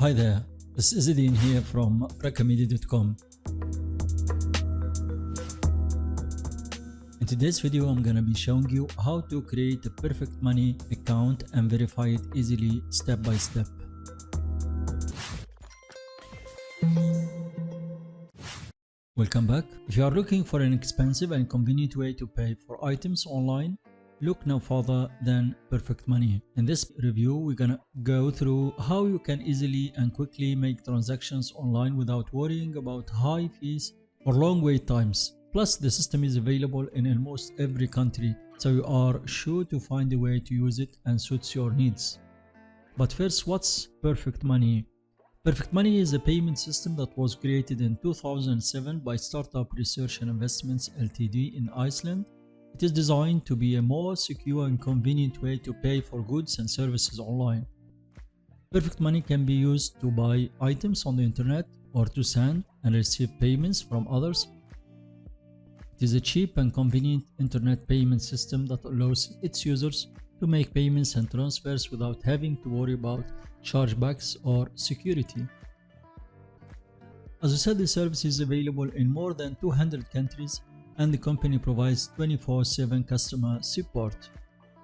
Hi there, this is Idin here from Raqmedia.com. In today's video, I'm gonna be showing you how to create a perfect money account and verify it easily step by step. Welcome back. If you are looking for an expensive and convenient way to pay for items online, look no further than Perfect Money. In this review, we're gonna go through how you can easily and quickly make transactions online without worrying about high fees or long wait times. Plus, the system is available in almost every country, so you are sure to find a way to use it and suits your needs. But first, what's Perfect Money? Perfect Money is a payment system that was created in 2007 by Startup Research and Investments Ltd in Iceland. It is designed to be a more secure and convenient way to pay for goods and services online. Perfect Money can be used to buy items on the internet or to send and receive payments from others. It is a cheap and convenient internet payment system that allows its users to make payments and transfers without having to worry about chargebacks or security. As I said, the service is available in more than 200 countries and the company provides 24/7 customer support.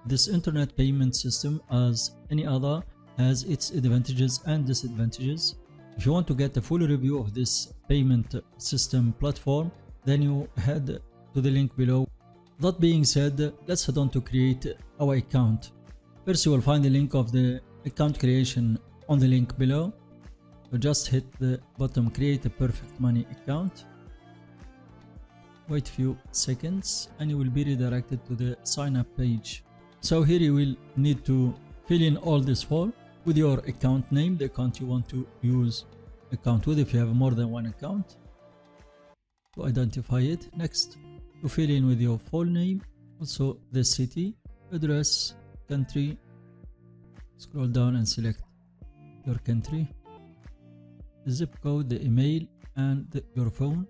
This internet payment system, as any other, has its advantages and disadvantages. If you want to get a full review of this payment system platform, then you head to the link below. That being said, let's head on to create our account. First, you will find the link of the account creation on the link below. So just hit the button create a Perfect Money account. Wait a few seconds and you will be redirected to the sign up page. So here you will need to fill in all this form with your account name, the account you want to use account with if you have more than one account, to identify it. Next, to fill in with your full name, also the city, address, country. Scroll down and select your country, the zip code, the email, and your phone.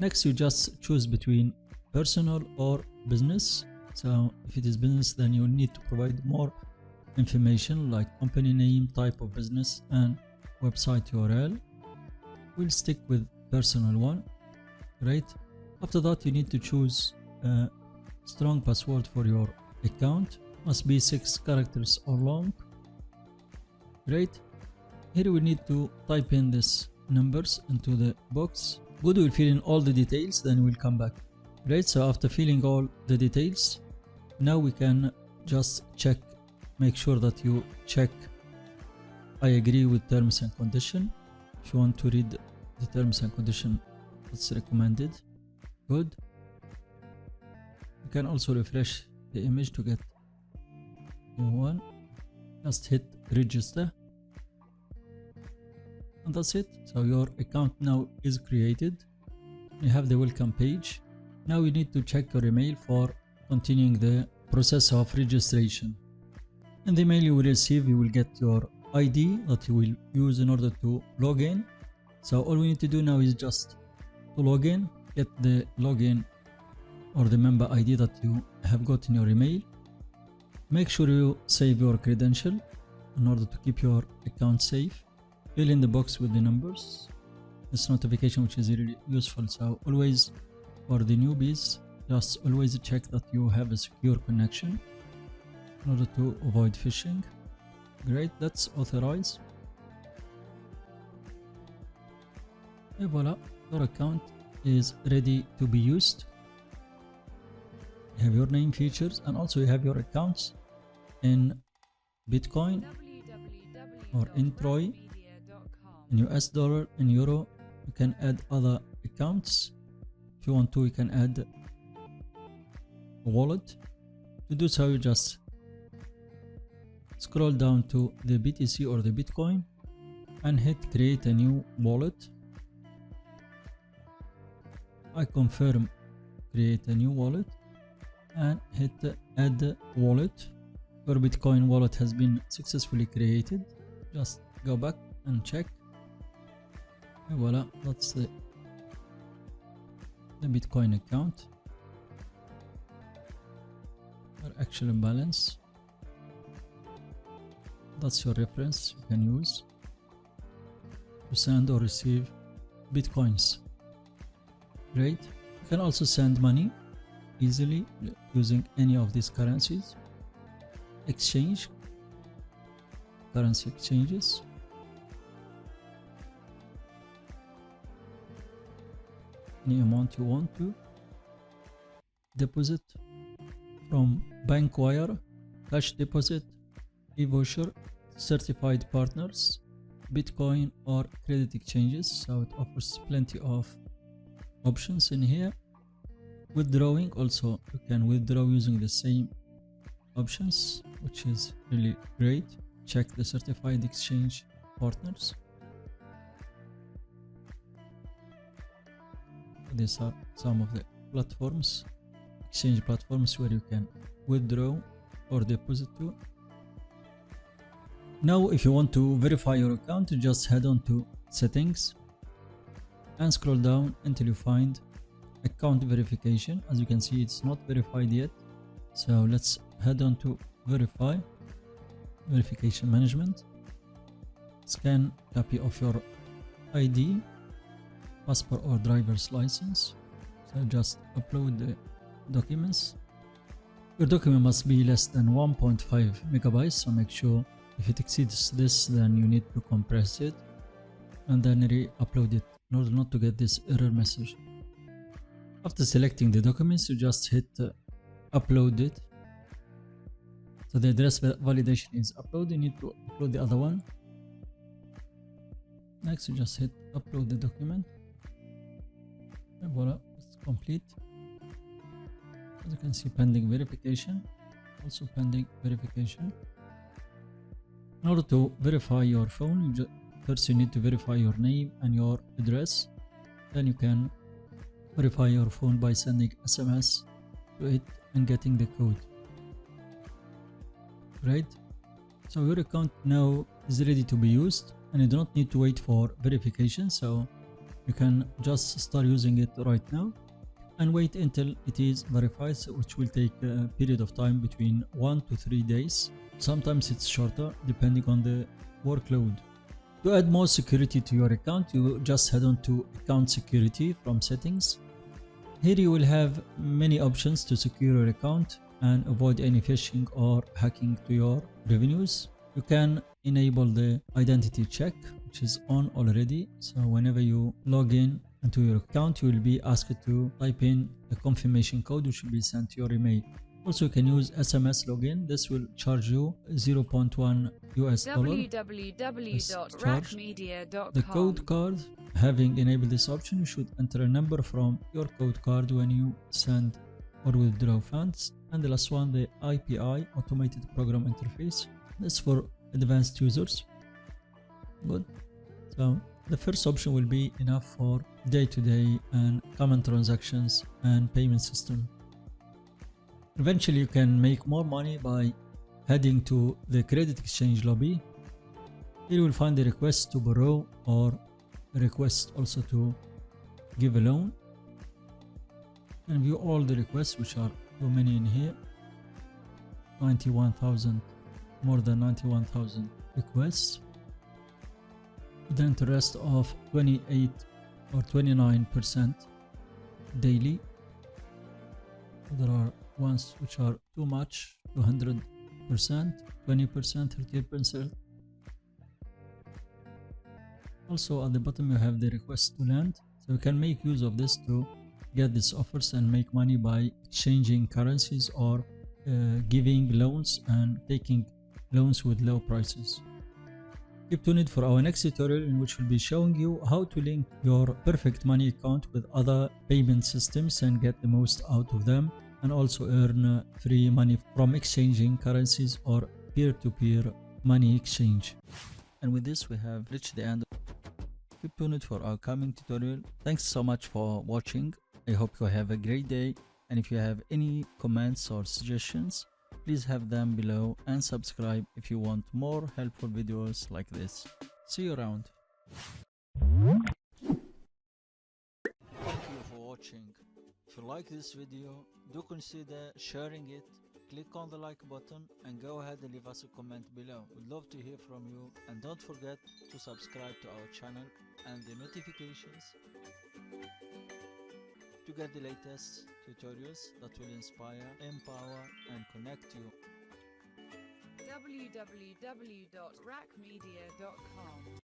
Next, you just choose between personal or business. So if it is business, then you need to provide more information like company name, type of business, and website URL. We'll stick with personal one. Right. After that, you need to choose a strong password for your account. Must be 6 characters or long. Right. Here we need to type in these numbers into the box. Good, we'll fill in all the details, then we'll come back. Right, so after filling all the details, now we can just check, make sure that you check I agree with terms and condition. If you want to read the terms and condition, it's recommended. Good. You can also refresh the image to get new one. Just hit register. And that's it. So your account now is created. You have the welcome page. Now you need to check your email for continuing the process of registration. In the email you will receive, you will get your ID that you will use in order to log in. So all we need to do now is just to log in, get the login or the member ID that you have got in your email. Make sure you save your credential in order to keep your account safe. Fill in the box with the numbers. This notification, which is really useful. So always, for the newbies, just always check that you have a secure connection in order to avoid phishing. Great, let's authorize. And voila, your account is ready to be used. You have your name, features, and also you have your accounts in Bitcoin or in Troy, in US dollar, in euro. You can add other accounts. If you want to, you can add a wallet. To do so, you just scroll down to the BTC or the Bitcoin and hit create a new wallet. I confirm create a new wallet and hit add wallet. Your Bitcoin wallet has been successfully created. Just go back and check. And voila, that's the Bitcoin account. Your actual balance. That's your reference you can use. to send or receive bitcoins. Great. You can also send money easily using any of these currencies. Exchange, currency exchanges. Any amount you want to deposit from bank wire, cash deposit, e-voucher, certified partners, Bitcoin or credit exchanges. So it offers plenty of options in here. Withdrawing, also you can withdraw using the same options, which is really great. Check the certified exchange partners. These are some of the platforms, exchange platforms where you can withdraw or deposit to. Now if you want to verify your account, you just head on to settings and scroll down until you find account verification. As you can see, it's not verified yet, so let's head on to verification management. Scan copy of your ID, passport or driver's license. So just upload the documents. Your document must be less than 1.5 megabytes, so make sure if it exceeds this, then you need to compress it and then re-upload it in order not to get this error message. After selecting the documents, you just hit upload it. So the address validation is uploaded. You need to upload the other one. Next, you just hit upload the document. And voila, it's complete. As you can see, pending verification. Also pending verification. In order to verify your phone, first you need to verify your name and your address. Then you can verify your phone by sending SMS to it and getting the code. Right? So your account now is ready to be used and you do not need to wait for verification, so you can just start using it right now and wait until it is verified, which will take a period of time between 1 to 3 days. Sometimes it's shorter depending on the workload. To add more security to your account, you just head on to account security from settings. Here you will have many options to secure your account and avoid any phishing or hacking to your revenues. You can enable the identity check, which is on already. So whenever you log in into your account, you will be asked to type in a confirmation code which will be sent to your email. Also, you can use SMS login. This will charge you $0.1 US. www.raqmedia.com. The code card, having enabled this option, you should enter a number from your code card when you send or withdraw funds. And the last one, the API, automated program interface. This for advanced users. Good. So the first option will be enough for day-to-day and common transactions and payment system. Eventually you can make more money by heading to the credit exchange lobby. Here you will find the request to borrow or request also to give a loan, and view all the requests, which are too many in here. 91,000, more than 91,000 requests with an interest of 28 or 29% daily. There are ones which are too much, 200%, 20%, 30%. Also at the bottom you have the request to lend, so you can make use of this to get these offers and make money by exchanging currencies or giving loans and taking loans with low prices. Keep tuned for our next tutorial, in which we'll be showing you how to link your Perfect Money account with other payment systems and get the most out of them, and also earn free money from exchanging currencies or peer-to-peer money exchange. And with this we have reached the end. Keep tuned for our coming tutorial. Thanks so much for watching. I hope you have a great day, and if you have any comments or suggestions, please have them below, and subscribe if you want more helpful videos like this. See you around. Thank you for watching. If you like this video, do consider sharing it, click on the like button and go ahead and leave us a comment below. We'd love to hear from you, and don't forget to subscribe to our channel and the notifications to get the latest tutorials that will inspire, empower and connect you. www.raqmedia.com